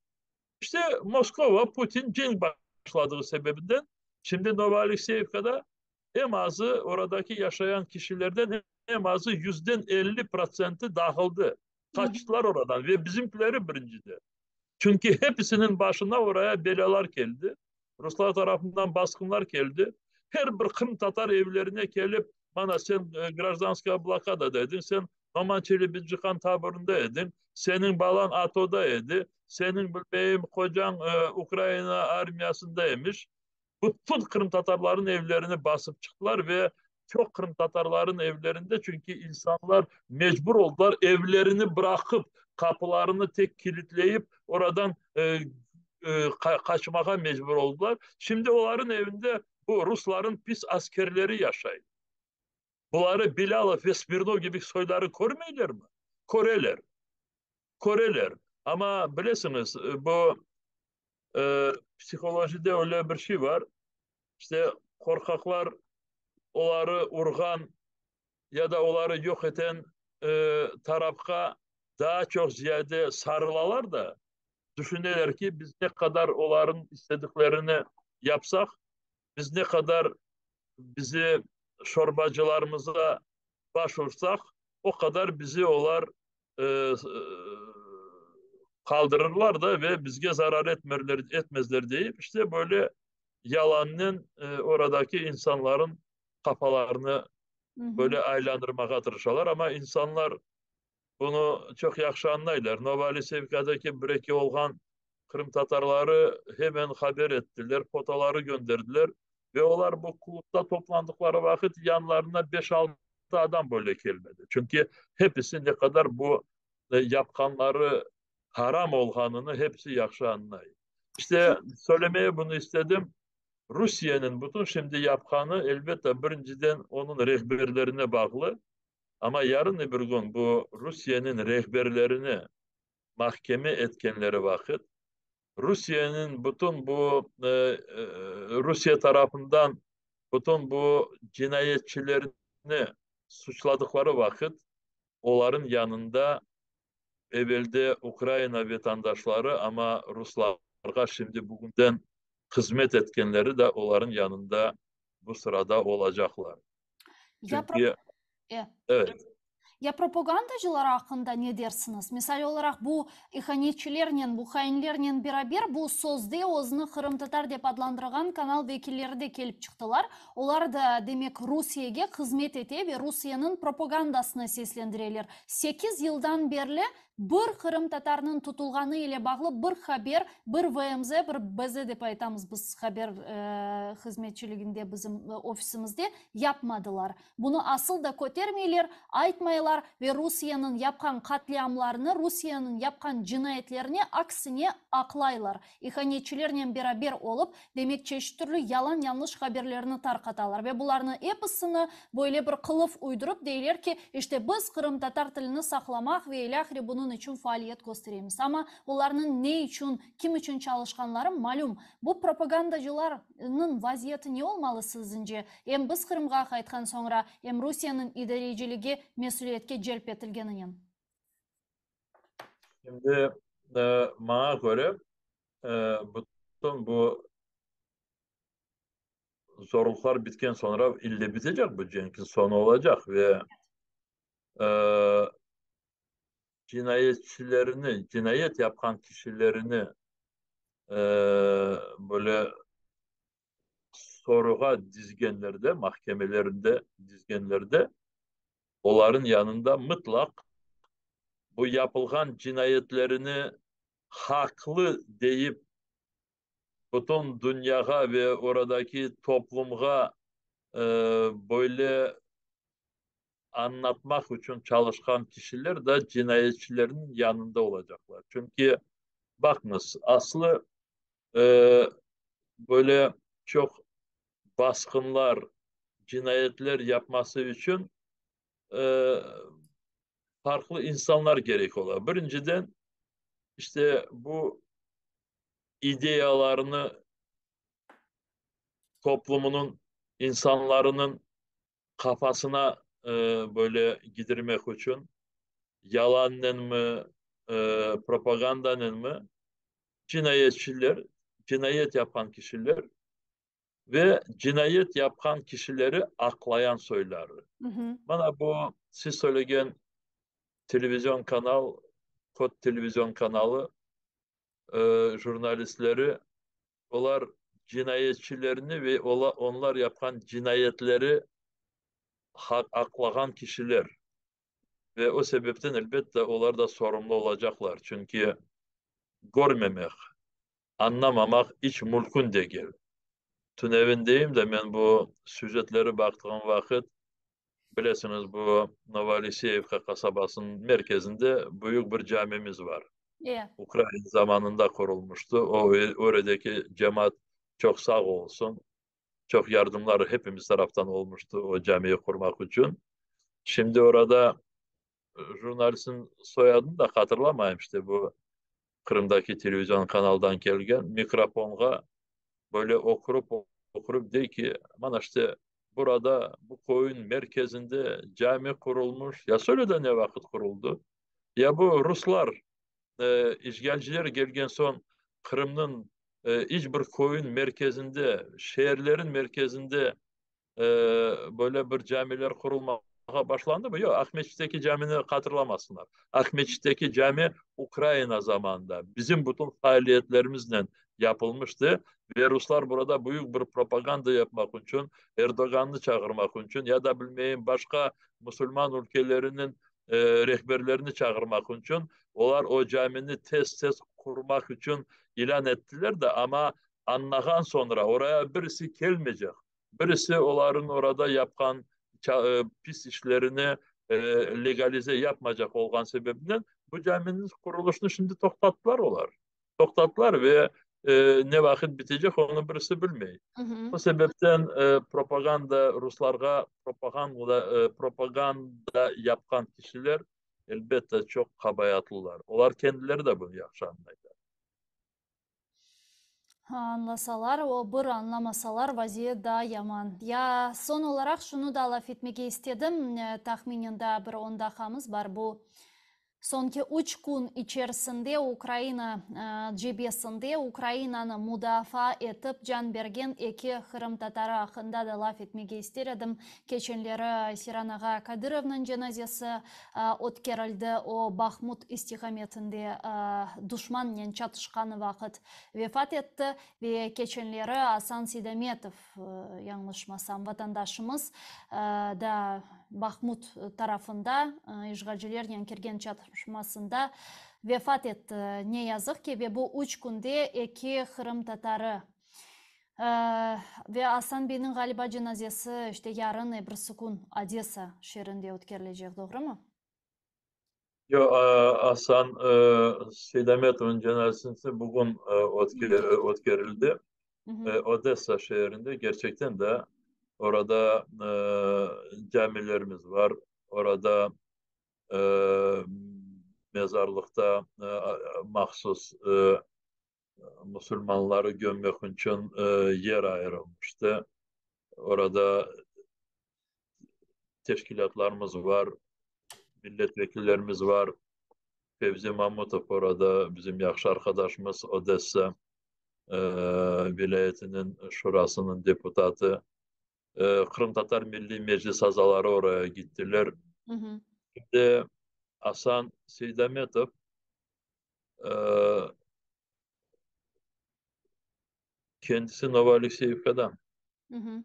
İşte Moskova, Putin cenk başladığı sebebinden şimdi Novoalexeyevka'da en azı oradaki yaşayan kişilerden en azı %50% dağıldı. Hı hı. Kaçtılar oradan ve bizimkileri birincide. Çünkü hepsinin başına oraya belalar geldi. Ruslar tarafından baskınlar geldi. Her bir Kırım Tatar evlerine gelip bana sen Grazdanska blokada dedin, sen Mamançeli Bilcikan taburunda edin, senin balan Ato'da edi, senin beyim kocan Ukrayna armiyasındaymış. Bütün Kırım Tatarların evlerini basıp çıktılar ve çok Kırım Tatarların evlerinde çünkü insanlar mecbur oldular evlerini bırakıp kapılarını tek kilitleyip oradan kaçmaya mecbur oldular. Şimdi onların evinde bu Rusların pis askerleri yaşayın. Bunları Bilalov ve Smirnov gibi soyları korumayırlar mı? Koreler. Koreler. Ama bilirsiniz bu psikolojide öyle bir şey var. İşte korkaklar onları urgan ya da onları yok eden tarafka daha çok ziyade sarılalar da düşünürler ki biz ne kadar onların istediklerini yapsak, biz ne kadar bizi çorbacılarımıza başvursak o kadar bizi onlar kaldırırlar da ve bizge zarar etmezler deyip işte böyle yalanın oradaki insanların kafalarını Hı hı. böyle aylandırmaya tırışalar ama insanlar bunu çok yaxşı anlayırlar. Novali Sevka'daki breki olgan Kırım Tatarları hemen haber ettiler, fotoları gönderdiler ve onlar bu klubda toplandıkları vakit yanlarına 5-6 adam böyle gelmedi. Çünkü hepsi ne kadar bu yapkanları haram olganını hepsi yaxşı anlayır. İşte söylemeye bunu istedim. Rusya'nın bütün şimdi yapkanı elbette birinciden onun rehberlerine bağlı. Ama yarın bir gün bu Rusya'nın rehberlerini mahkeme etkenleri vakit Rusya'nın bütün bu Rusya tarafından bütün bu cinayetçilerini suçladıkları vakit onların yanında evvelde Ukrayna vatandaşları ama Ruslarga şimdi bugünden hizmet etkenleri de onların yanında bu sırada olacaklar. Ya, Çünkü e, evet. Ya propagandacılar hakkında ne dersiniz? Misal olarak bu ihanetçilerle, bu hainlerle beraber bu sözde özünü Kırım Tatar dep adlandırgan kanal vekilleri de kelip çıktılar. Onlar da demek Rusya'ya hizmet ete ve Rusya'nın propagandasını seslendireler. 8 yıldan beri bir Kırım Tatarının tutulganı ile bağlı bir haber, bir VMZ, bir BZ dep aytamiz biz haber hizmetçiliginde bizim ofisimizde yapmadılar. Bunu asıl da kotermeyler, aytmaylar ve Rusya'nın yapkan katliamlarını, Rusya'nın yapkan cinayetlerini aksine aklaylar. İhanetçilerle beraber olup demek çeşit türlü yalan yanlış haberlerini tarkatalar ve bularını hepsini böyle bir kılıf uydurup deyler ki işte biz Kırım Tatar tilini saklamak ve ilahiri bunun için faaliyet gösteremiz. Ama onların ne için, kim için çalışkanları malum. Bu propagandacıların vaziyeti ne olmalı sizce? Hem biz Kırım'a kaytkan sonra hem Rusya'nın idareciliği mesuliyetke celp etilgeninin. Şimdi bana göre e, bütün bu zorluklar bitken sonra ille bitecek bu cenkin sonu olacak ve e, cinayet yapan kişilerini e, böyle soruğa dizgenlerde, mahkemelerinde dizgenlerde onların yanında mutlak bu yapılgan cinayetlerini haklı deyip bütün dünyaya ve oradaki toplumğa e, böyle anlatmak için çalışkan kişiler de cinayetçilerin yanında olacaklar. Çünkü bakınız aslı e, böyle çok baskınlar, cinayetler yapması için e, farklı insanlar gerek ola. Birinciden işte bu ideyalarını toplumunun, insanların kafasına böyle gidirmek için yalanın mı, propagandanın mı cinayetçiler, cinayet yapan kişiler ve cinayet yapan kişileri aklayan söyler. Hı hı. Bana bu siz söyleyen televizyon kanal, Kod televizyon kanalı jurnalistleri onlar cinayetçilerini ve onlar yapan cinayetleri aklayan kişiler ve o sebepten elbette onlar da sorumlu olacaklar. Çünkü görmemek, anlamamak hiç mümkün değil. Tünevindeyim de ben bu süjetleri baktığım vakit bilirsiniz bu Novoliseyevka kasabasının merkezinde büyük bir camimiz var. İyi. Ukrayna zamanında kurulmuştu. Oradaki cemaat çok sağ olsun. Çok yardımlar hepimiz taraftan olmuştu o camiyi kurmak için. Şimdi orada jurnalistin soyadını da hatırlamayayım, işte bu Kırım'daki televizyon kanaldan gelgen mikrofonga böyle okurup de ki aman işte burada bu koyun merkezinde cami kurulmuş. Ya söyle de ne vakit kuruldu? Ya bu Ruslar işgalciler gelgen son Kırım'ın bir koyun merkezinde, şehirlerin merkezinde e, böyle bir camiler kurulmaya başlandı mı? Yok. Akmeç'teki camini hatırlamazsınlar. Akmeç'teki cami Ukrayna zamanında bizim bütün faaliyetlerimizle yapılmıştı ve Ruslar burada büyük bir propaganda yapmak için, Erdoğan'ı çağırmak için ya da bilmeyin başka Müslüman ülkelerinin rehberlerini çağırmak için onlar o camini tez kurmak için ilan ettiler de ama anlayan sonra oraya birisi gelmeyecek. Birisi onların orada yapkan pis işlerini legalize yapmayacak olan sebebinden bu caminin kuruluşunu şimdi toktattılar olar. Toktattılar ve ne vakit bitecek onu birisi bilmiyor. Hı hı. Bu sebepten propaganda Ruslarga propaganda yapan kişiler elbette çok kabayatlılar. Onlar kendileri de bunu yaxşı anlayırlar. Anlasalar, o bir anlamasalar vaziyet daha yaman. Ya son olarak şunu da laf etmege istedim. Tahmininde bir 10 dakikamız var bu. Sonki 3 gün içerisinde Ukrayna cebesinde Ukrayna'nı müdafaa etip can bergen iki Kırım Tatarı hakkında da laf etmege istedim. Keçenleri Siranaga Kadyrov'nun cenazesi ötkerildi. O Bahmut istikametinde düşmanla çatışkanı vakit vefat etti ve geçenleri Hasan Sidemetov, yanlışmasam vatandaşımız da Bahmut tarafında işgalcilerle kirgen çatışmasında vefat etti. Ne yazık ki ve bu 3 günde iki Kırım Tatarı ve Hasan Bey'in galiba cenazesi işte yarın bir gün Odessa şehrinde ötkerilecek, doğru mu? Yo, Hasan Sedametov'un cenazesi bugün ötkerildi. Hı hı. Odessa şehrinde gerçekten de orada camilerimiz var. Orada e, mezarlıkta mahsus Müslümanları gömmek için yer ayrılmıştı. Orada teşkilatlarımız var, milletvekillerimiz var. Fevzi Mahmutov orada bizim yakşı arkadaşımız, Odessa e, vilayetinin şurasının deputatı. Kırım Tatar Milli Meclis azaları oraya gittiler. Hı hı. Şimdi Hasan Seydametov e, kendisi Novalisievka'dan. Hı hı.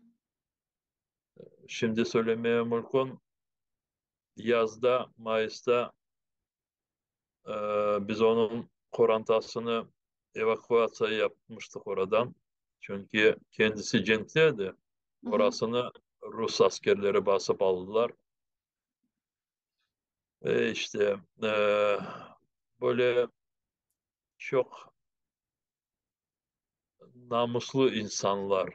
Şimdi söylemeye mümkün, yazda, Mayıs'ta e, biz onun korantasını evakuasyon yapmıştık oradan. Çünkü kendisi Cenk'teydi. Hı hı. Orasını Rus askerleri basıp aldılar. Ve işte böyle çok namuslu insanlar.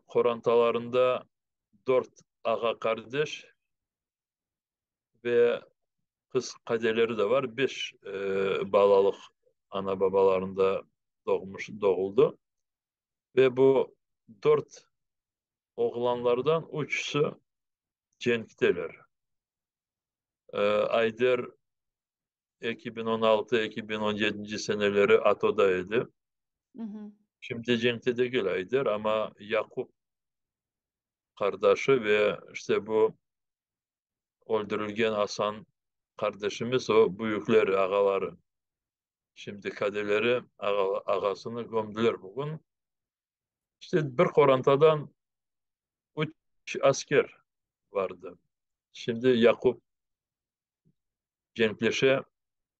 Korantalarında dört ağa kardeş ve kız kadeleri de var. Beş balalık ana babalarında doğuldu. Ve bu dört oğlanlardan üçüsü Cenk'teler. Ayder 2016-2017 seneleri ATO'daydı. Hı hı. Şimdi Cenk'te de değil Ayder ama Yakup kardeşi ve işte bu öldürülgen Hasan kardeşimiz o büyükleri, ağaları. Şimdi kadeleri ağasını gömdüler bugün. İşte bir korantadan üç asker vardı. Şimdi Yakup Cenkleş'e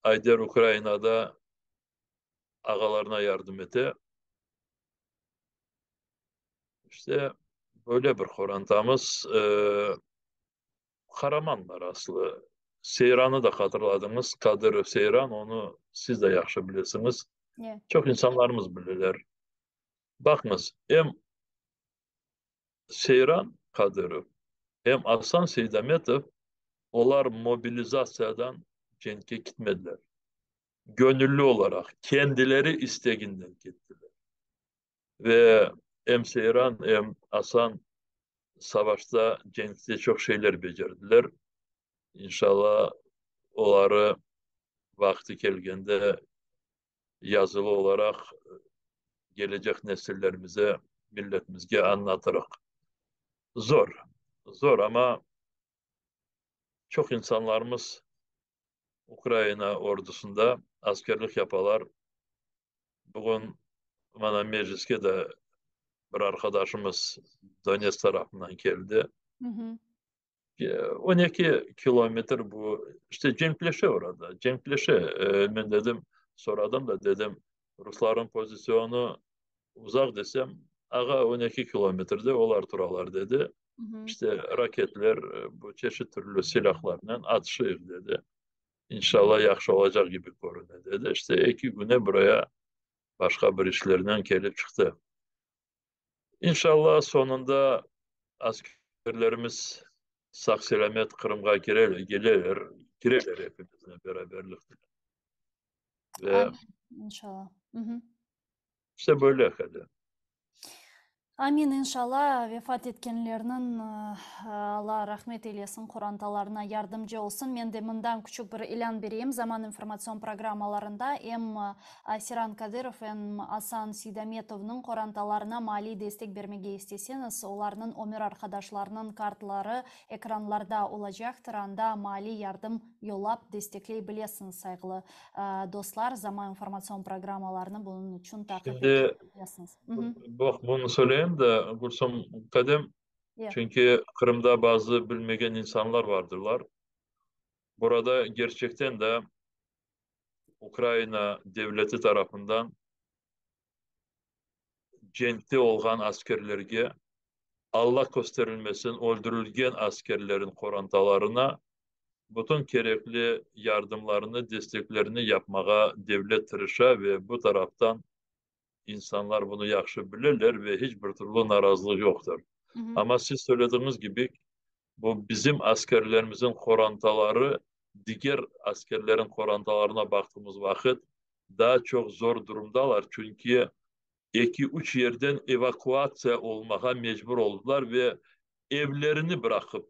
Ayder Ukrayna'da ağalarına yardım etti. İşte böyle bir korantamız Karamanlar aslı. Seyran'ı da hatırladınız. Kadırov Seyran, onu siz de yaxşı bilirsiniz. Yeah. Çok insanlarımız bilirler. Bakınız, hem Seyran Kadırov hem Hasan Seydametov, onlar mobilizasyyadan Cenk'e gitmediler. Gönüllü olarak kendileri isteğinden gittiler. Ve hem Seyran hem Hasan savaşta Cenk'te çok şeyler becerdiler. İnşallah onları vakti gelgende yazılı olarak gelecek nesillerimize, milletimize anlatırız. Zor. Zor ama çok insanlarımız Ukrayna ordusunda askerlik yapalar. Bugün bana mecliske de bir arkadaşımız Donetsk tarafından geldi. Hı hı. 12 kilometre bu işte Cenkleşe orada. Cenkleşe ben dedim, soradım da dedim, Rusların pozisyonu uzak desem, ağa 12 kilometrede olar turalar dedi. Hı hı. İşte raketler, bu çeşit türlü silahlarla atışıyor dedi. İnşallah yaxşı olacak gibi görünüyor dedi. İşte 2 güne buraya başka bir işlerinden gelip çıktı. İnşallah sonunda askerlerimiz sağ selamet Kırım'a girerler hepimizle beraberlikle. Ve Amin. İnşallah. Hı hı. işte böyle hadi. Amin, inşallah vefat etkenlerinin Allah rahmet eylesin, Kur'antalarına yardımcı olsun. Ben de bundan küçük bir ilan vereyim. Zaman informasyon programmalarında hem Seyran Kadyrov hem Hasan Seydametov'un Kur'antalarına mali destek vermege isteseniz, onların ömür arkadaşlarının kartları ekranlarda olacaktır. Anda mali yardım yollap destekleyebilirsiniz saygılı dostlar. Zaman informasyon programmalarını bunun için takip Şimdi edebilirsiniz. Hı hı. bak bunu söyleyeyim de Gülsüm Kadem, Yeah. çünkü Kırım'da bazı bilmegen insanlar vardırlar. Burada gerçekten de Ukrayna devleti tarafından cenkte olan askerlerge Allah gösterilmesin öldürülgen askerlerin korantalarına bütün gerekli yardımlarını, desteklerini yapmaya devlet tırışa ve bu taraftan insanlar bunu yaxşı bilirler ve hiçbir türlü narazılık yoktur. Hı hı. Ama siz söylediğiniz gibi bu bizim askerlerimizin korantaları diğer askerlerin korantalarına baktığımız vakit daha çok zor durumdalar. Çünkü 2-3 yerden evakuasya olmaya mecbur oldular ve evlerini bırakıp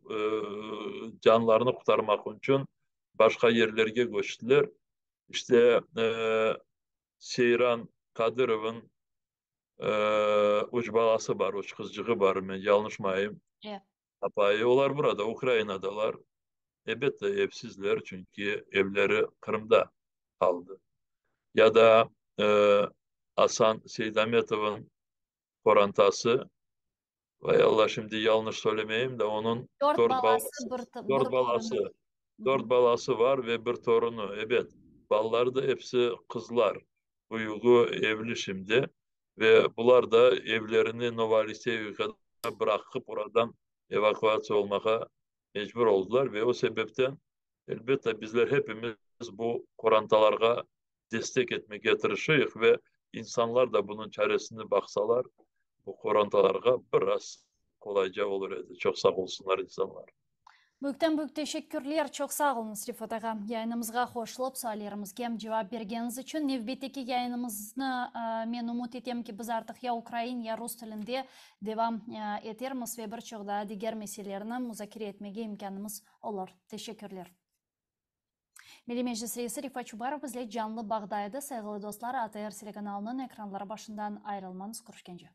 canlarını kurtarmak için başka yerlere göçtüler. İşte Seyran Kadırov'un uç balası var, uç kızcığı var. Ben yanlışmayayım. Yeah. Apayı, onlar burada, Ukrayna'dalar. Elbette evsizler çünkü evleri Kırım'da kaldı. Ya da e, Hasan Seydametov'un korantası, vay Allah şimdi yanlış söylemeyeyim de onun Dört dört balası, balası, bir dört balası, torunu. Hı hı. dört balası var ve bir torunu. Evet, balları da hepsi kızlar. Bu yugu evli şimdi ve bunlar da evlerini Novaliseivka'da bırakıp oradan evakuasyon olmaya mecbur oldular ve o sebepten elbette bizler hepimiz bu korantalarga destek etmeye tırışıyoruz ve insanlar da bunun çaresini baksalar bu korantalarga biraz kolayca olur edi. Çok sağ olsunlar insanlar. Büyükten büyük teşekkürler. Çok sağ olun Rifat Ağa. Yayınımızga hoşlup suallarımızga hem cevap bergeniz için. Nevbeteki yayınımızını men umut etem ki biz artık ya Ukrayin ya Rus tilinde devam etermiz ve birçok da diğer meselelerini müzakere etmege imkanımız olur. Teşekkürler. Milli Meclis Reisi Rifat Çubarov bizle canlı bağdaydı. Saygılı dostlar, ATR telekanalının ekranları başından ayrılmanız. Görüşkence.